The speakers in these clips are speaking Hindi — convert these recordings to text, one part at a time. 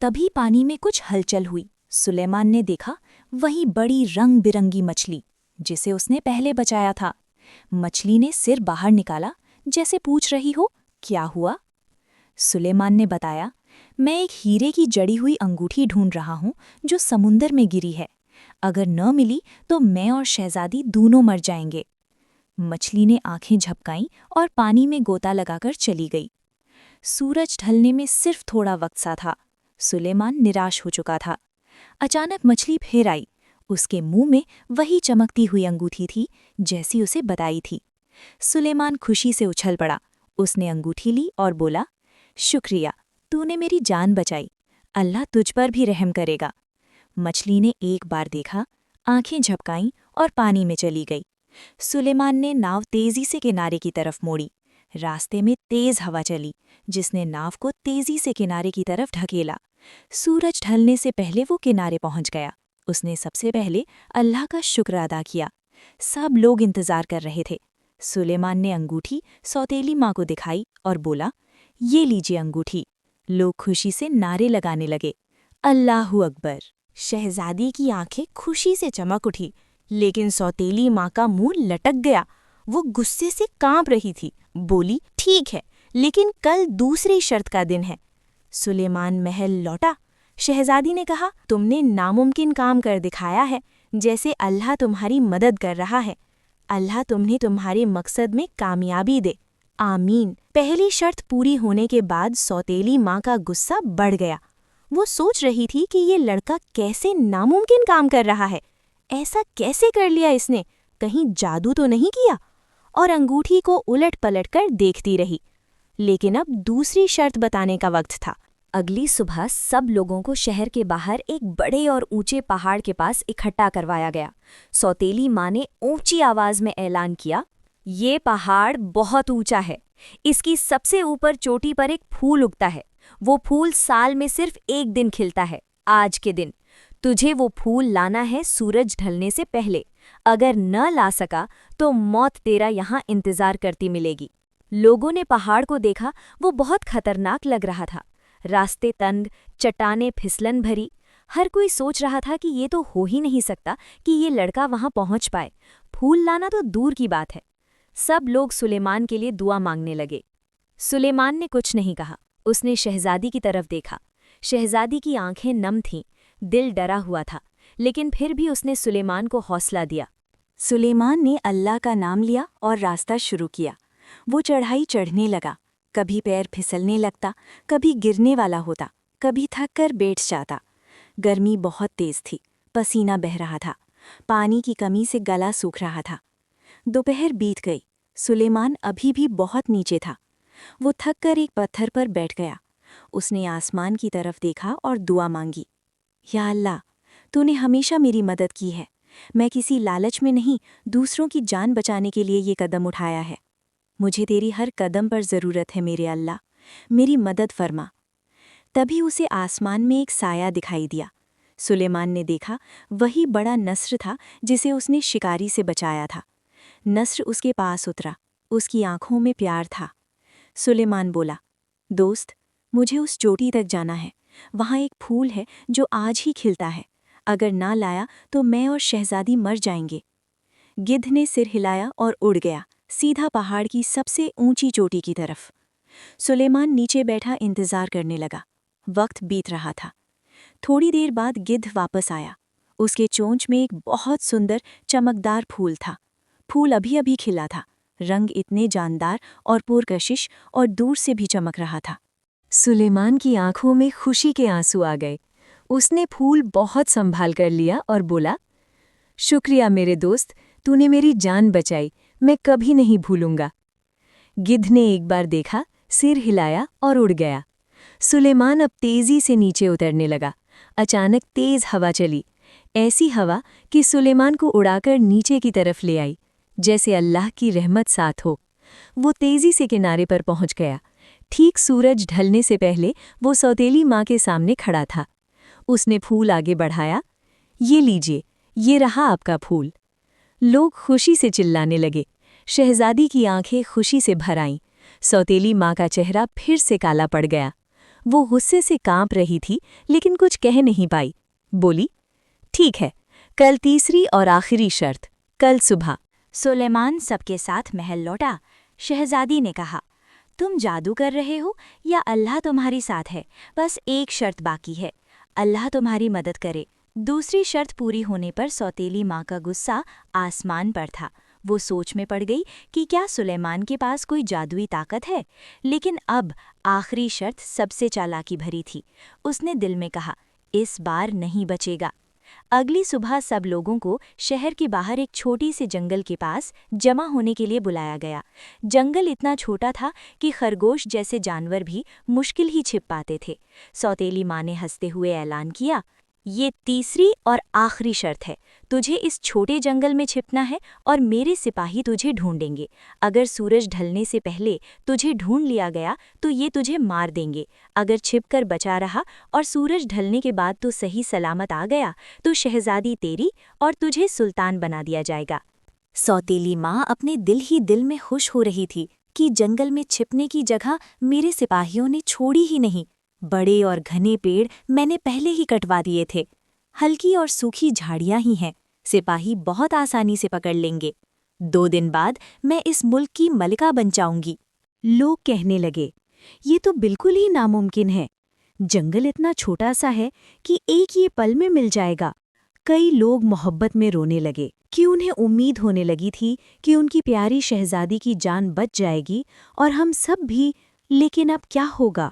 तभी पानी में कुछ हलचल हुई। सुलेमान ने देखा वही बड़ी रंग बिरंगी मछली जिसे उसने पहले बचाया था। मछली ने सिर बाहर निकाला, जैसे पूछ रही हो, क्या हुआ? सुलेमान ने बताया, मैं एक हीरे की जड़ी हुई अंगूठी ढूंढ रहा हूं जो समुंदर में गिरी है। अगर न मिली तो मैं और शहजादी दोनों मर जाएंगे। मछली ने आंखें झपकाईं और पानी में गोता लगाकर चली गई। सूरज ढलने में सिर्फ थोड़ा वक्त सा था। सुलेमान निराश हो चुका था। अचानक मछली फिर आई। उसके मुंह में वही चमकती हुई अंगूठी थी जैसी उसे बताई थी। सुलेमान खुशी से उछल पड़ा। उसने अंगूठी ली और बोला, शुक्रिया, तूने मेरी जान बचाई। अल्लाह तुझ पर भी रहम करेगा। मछली ने एक बार देखा, आंखें झपकाईं और पानी में चली गई। सुलेमान ने नाव तेजी से किनारे की तरफ मोड़ी। रास्ते में तेज हवा चली जिसने नाव को तेजी से किनारे की तरफ ढकेला। सूरज ढलने से पहले वो किनारे पहुंच गया। उसने सबसे पहले अल्लाह का शुक्र अदा किया। सब लोग इंतजार कर रहे थे। सुलेमान ने अंगूठी सौतेली माँ को दिखाई और बोला, ये लीजिए अंगूठी। लोग खुशी से नारे लगाने लगे, अल्लाहु अकबर। शहजादी की आंखें खुशी से चमक उठी, लेकिन सौतेली माँ का मुंह लटक गया। वो गुस्से से कांप रही थी। बोली, ठीक है, लेकिन कल दूसरी शर्त का दिन है। सुलेमान महल लौटा। शहजादी ने कहा, तुमने नामुमकिन काम कर दिखाया है, जैसे अल्लाह तुम्हारी मदद कर रहा है। अल्लाह तुम्हें तुम्हारे मकसद में कामयाबी दे, आमीन। पहली शर्त पूरी होने के बाद सौतेली माँ का गुस्सा बढ़ गया। वो सोच रही थी कि ये लड़का कैसे नामुमकिन काम कर रहा है। ऐसा कैसे कर लिया इसने? कहीं जादू तो नहीं किया? और अंगूठी को उलट पलट कर देखती रही। लेकिन अब दूसरी शर्त बताने का वक्त था। अगली सुबह सब लोगों को शहर के बाहर एक बड़े और ऊंचे पहाड़ के पास इकट्ठा करवाया गया। सौतेली माँ ने ऊंची आवाज में ऐलान किया, ये पहाड़ बहुत ऊंचा है। इसकी सबसे ऊपर चोटी पर एक फूल उगता है। वो फूल साल में सिर्फ एक दिन खिलता है, आज के दिन। तुझे वो फूल लाना है सूरज ढलने से पहले। अगर न ला सका तो मौत तेरा यहाँ इंतजार करती मिलेगी। लोगों ने पहाड़ को देखा। वो बहुत खतरनाक लग रहा था। रास्ते तंग, चट्टानें फिसलन भरी। हर कोई सोच रहा था कि ये तो हो ही नहीं सकता कि ये लड़का वहां पहुंच पाए। फूल लाना तो दूर की बात है। सब लोग सुलेमान के लिए दुआ मांगने लगे। सुलेमान ने कुछ नहीं कहा। उसने शहजादी की तरफ देखा। शहजादी की आंखें नम थीं, दिल डरा हुआ था, लेकिन फिर भी उसने सुलेमान को हौसला दिया। सुलेमान ने अल्लाह का नाम लिया और रास्ता शुरू किया। वो चढ़ाई चढ़ने लगा। कभी पैर फिसलने लगता, कभी गिरने वाला होता, कभी थक कर बैठ जाता। गर्मी बहुत तेज थी, पसीना बह रहा था। पानी की कमी से गला सूख रहा था। दोपहर बीत गई। सुलेमान अभी भी बहुत नीचे था। वो थक कर एक पत्थर पर बैठ गया। उसने आसमान की तरफ देखा और दुआ मांगी, या अल्लाह, तूने हमेशा मेरी मदद की है। मैं किसी लालच में नहीं, दूसरों की जान बचाने के लिए ये कदम उठाया है। मुझे तेरी हर कदम पर ज़रूरत है मेरे अल्लाह, मेरी मदद फरमा। तभी उसे आसमान में एक साया दिखाई दिया। सुलेमान ने देखा वही बड़ा नस्र था जिसे उसने शिकारी से बचाया था। नस्र उसके पास उतरा। उसकी आंखों में प्यार था। सुलेमान बोला, दोस्त, मुझे उस चोटी तक जाना है। वहाँ एक फूल है जो आज ही खिलता है। अगर ना लाया तो मैं और शहजादी मर जाएंगे। गिद्ध ने सिर हिलाया और उड़ गया, सीधा पहाड़ की सबसे ऊंची चोटी की तरफ। सुलेमान नीचे बैठा इंतजार करने लगा। वक्त बीत रहा था। थोड़ी देर बाद गिद्ध वापस आया। उसके चोंच में एक बहुत सुंदर चमकदार फूल था। फूल अभी अभी खिला था। रंग इतने जानदार और पुरकशिश और दूर से भी चमक रहा था। सुलेमान की आंखों में खुशी के आंसू आ गए। उसने फूल बहुत संभाल कर लिया और बोला, शुक्रिया मेरे दोस्त, तूने मेरी जान बचाई। मैं कभी नहीं भूलूंगा। गिद्ध ने एक बार देखा, सिर हिलाया और उड़ गया। सुलेमान अब तेजी से नीचे उतरने लगा। अचानक तेज हवा चली, ऐसी हवा कि सुलेमान को उड़ाकर नीचे की तरफ ले आई, जैसे अल्लाह की रहमत साथ हो। वो तेजी से किनारे पर पहुंच गया। ठीक सूरज ढलने से पहले वो सौतेली माँ के सामने खड़ा था। उसने फूल आगे बढ़ाया। ये लीजिए, ये रहा आपका फूल। लोग खुशी से चिल्लाने लगे। शहजादी की आंखें खुशी से भर आईं। सौतेली माँ का चेहरा फिर से काला पड़ गया। वो गुस्से से कांप रही थी लेकिन कुछ कह नहीं पाई। बोली, ठीक है, कल तीसरी और आखिरी शर्त, कल सुबह। सुलेमान सबके साथ महल लौटा। शहजादी ने कहा, तुम जादू कर रहे हो या अल्लाह तुम्हारी साथ है? बस एक शर्त बाकी है, अल्लाह तुम्हारी मदद करे। दूसरी शर्त पूरी होने पर सौतेली माँ का गुस्सा आसमान पर था। वो सोच में पड़ गई कि क्या सुलेमान के पास कोई जादुई ताकत है। लेकिन अब आखिरी शर्त सबसे चालाकी भरी थी। उसने दिल में कहा, इस बार नहीं बचेगा। अगली सुबह सब लोगों को शहर के बाहर एक छोटी से जंगल के पास जमा होने के लिए बुलाया गया। जंगल इतना छोटा था कि खरगोश जैसे जानवर भी मुश्किल ही छिप पाते थे। सौतेली माँ ने हंसते हुए ऐलान किया, ये तीसरी और आखिरी शर्त है। तुझे इस छोटे जंगल में छिपना है और मेरे सिपाही तुझे ढूंढेंगे। अगर सूरज ढलने से पहले तुझे ढूंढ लिया गया तो ये तुझे मार देंगे। अगर छिपकर बचा रहा और सूरज ढलने के बाद तू सही सलामत आ गया तो शहजादी तेरी और तुझे सुल्तान बना दिया जाएगा। सौतेली माँ अपने दिल ही दिल में खुश हो रही थी कि जंगल में छिपने की जगह मेरे सिपाहियों ने छोड़ी ही नहीं। बड़े और घने पेड़ मैंने पहले ही कटवा दिए थे। हल्की और सूखी झाड़ियां ही हैं, सिपाही बहुत आसानी से पकड़ लेंगे। 2 दिन बाद मैं इस मुल्क की मलिका बन जाऊंगी। लोग कहने लगे, ये तो बिल्कुल ही नामुमकिन है। जंगल इतना छोटा सा है कि एक ये पल में मिल जाएगा। कई लोग मोहब्बत में रोने लगे कि उन्हें उम्मीद होने लगी थी कि उनकी प्यारी शहजादी की जान बच जाएगी और हम सब भी। लेकिन अब क्या होगा?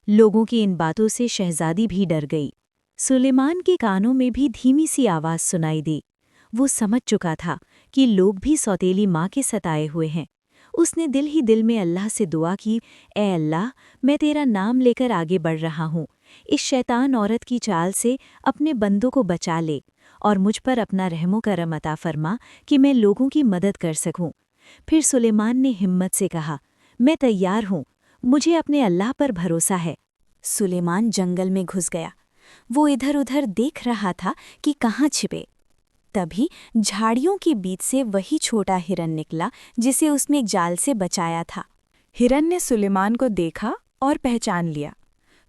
लोगों की इन बातों से शहजादी भी डर गई। सुलेमान के कानों में भी धीमी सी आवाज़ सुनाई दी। वो समझ चुका था कि लोग भी सौतेली माँ के सताए हुए हैं। उसने दिल ही दिल में अल्लाह से दुआ की, ए अल्लाह, मैं तेरा नाम लेकर आगे बढ़ रहा हूँ। इस शैतान औरत की चाल से अपने बंदों को बचा ले और मुझ पर अपना रहमो करम अता फरमा कि मैं लोगों की मदद कर सकूं। फिर सुलेमान ने हिम्मत से कहा, मैं तैयार हूँ, मुझे अपने अल्लाह पर भरोसा है। सुलेमान जंगल में घुस गया। वो इधर उधर देख रहा था कि कहाँ छिपे। तभी झाड़ियों के बीच से वही छोटा हिरन निकला जिसे उसने एक जाल से बचाया था। हिरन ने सुलेमान को देखा और पहचान लिया।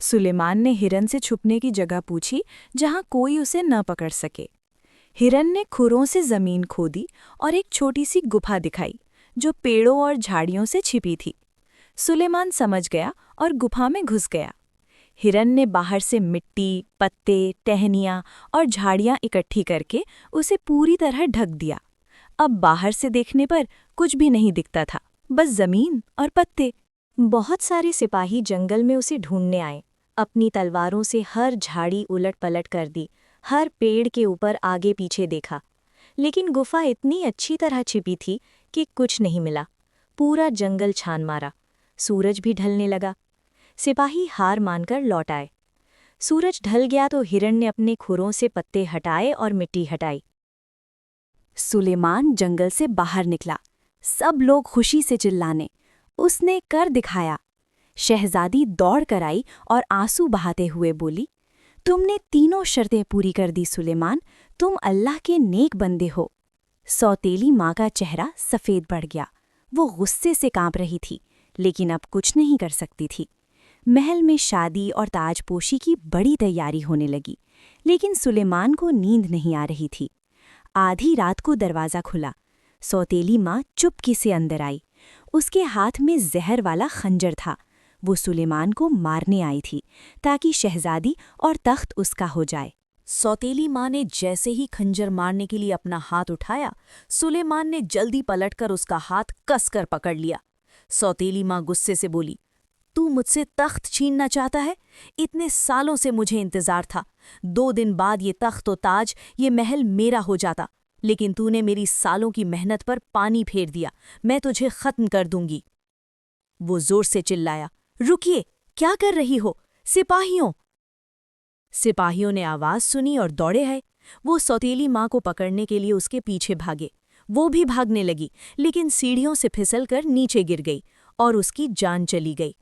सुलेमान ने हिरन से छुपने की जगह पूछी जहां कोई उसे न पकड़ सके। हिरन ने खुरों से जमीन खोदी और एक छोटी सी गुफा दिखाई जो पेड़ों और झाड़ियों से छिपी थी। सुलेमान समझ गया और गुफा में घुस गया। हिरन ने बाहर से मिट्टी, पत्ते, टहनियाँ और झाड़ियाँ इकट्ठी करके उसे पूरी तरह ढक दिया। अब बाहर से देखने पर कुछ भी नहीं दिखता था, बस जमीन और पत्ते। बहुत सारे सिपाही जंगल में उसे ढूंढने आए। अपनी तलवारों से हर झाड़ी उलट पलट कर दी, हर पेड़ के ऊपर आगे पीछे देखा, लेकिन गुफा इतनी अच्छी तरह छिपी थी कि कुछ नहीं मिला। पूरा जंगल छान मारा। सूरज भी ढलने लगा। सिपाही हार मानकर लौट आए। सूरज ढल गया तो हिरण ने अपने खुरों से पत्ते हटाए और मिट्टी हटाई। सुलेमान जंगल से बाहर निकला। सब लोग खुशी से चिल्लाने, उसने कर दिखाया। शहजादी दौड़ कर आई और आंसू बहाते हुए बोली, तुमने तीनों शर्तें पूरी कर दी सुलेमान, तुम अल्लाह के नेक बंदे हो। सौतेली माँ का चेहरा सफ़ेद पड़ गया। वो गुस्से से कांप रही थी, लेकिन अब कुछ नहीं कर सकती थी। महल में शादी और ताजपोशी की बड़ी तैयारी होने लगी, लेकिन सुलेमान को नींद नहीं आ रही थी। आधी रात को दरवाज़ा खुला। सौतेली माँ चुपके से अंदर आई। उसके हाथ में जहर वाला खंजर था। वो सुलेमान को मारने आई थी ताकि शहजादी और तख्त उसका हो जाए। सौतेली माँ ने जैसे ही खंजर मारने के लिए अपना हाथ उठाया, सुलेमान ने जल्दी पलटकर उसका हाथ कसकर पकड़ लिया। सौतेली माँ गुस्से से बोली, तू मुझसे तख्त छीनना चाहता है? इतने सालों से मुझे इंतजार था। 2 दिन बाद ये तख्त और ताज, ये महल मेरा हो जाता, लेकिन तूने मेरी सालों की मेहनत पर पानी फेर दिया। मैं तुझे खत्म कर दूंगी। वो जोर से चिल्लाया, रुकिए, क्या कर रही हो? सिपाहियों! सिपाहियों ने आवाज सुनी और दौड़े आए। वो सौतेली माँ को पकड़ने के लिए उसके पीछे भागे। वो भी भागने लगी, लेकिन सीढ़ियों से फिसलकर नीचे गिर गई और उसकी जान चली गई।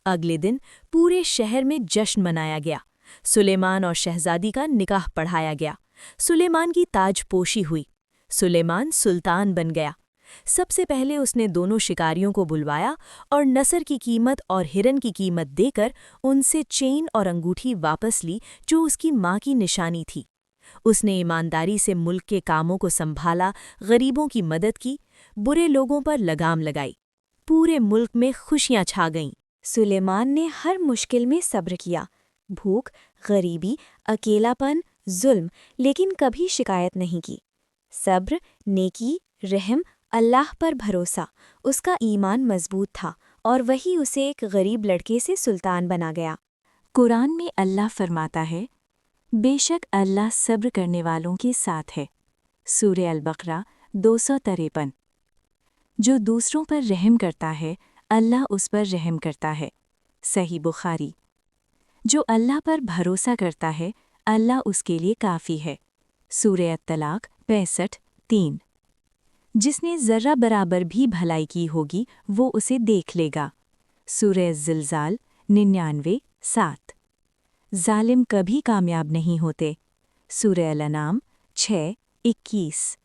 अगले दिन पूरे शहर में जश्न मनाया गया। सुलेमान और शहजादी का निकाह पढ़ाया गया। सुलेमान की ताजपोशी हुई। सुलेमान सुल्तान बन गया। सबसे पहले उसने दोनों शिकारियों को बुलवाया और नसर की कीमत और हिरन की कीमत देकर उनसे चेन और अंगूठी वापस ली जो उसकी माँ की निशानी थी। उसने ईमानदारी से मुल्क के कामों को संभाला, गरीबों की मदद की, बुरे लोगों पर लगाम लगाई। पूरे मुल्क में खुशियां छा गईं। सुलेमान ने हर मुश्किल में सब्र किया, भूख, गरीबी, अकेलापन, जुल्म, लेकिन कभी शिकायत नहीं की। सब्र, नेकी, रहम, अल्लाह पर भरोसा, उसका ईमान मजबूत था और वही उसे एक गरीब लड़के से सुल्तान बना गया। कुरान में अल्लाह फरमाता है, बेशक अल्लाह सब्र करने वालों के साथ है। सूरह अल-बकरा 253। जो दूसरों पर रहम करता है, अल्लाह उस पर रहम करता है। सही बुखारी। जो अल्लाह पर भरोसा करता है, अल्लाह उसके लिए काफ़ी है। सूरह अत-तलाक 65:3। जिसने ज़र्रा बराबर भी भलाई की होगी वो उसे देख लेगा। सूरह ज़िलज़ाल 99:7। जालिम कभी कामयाब नहीं होते। सूरह अल-अनाम 6:21।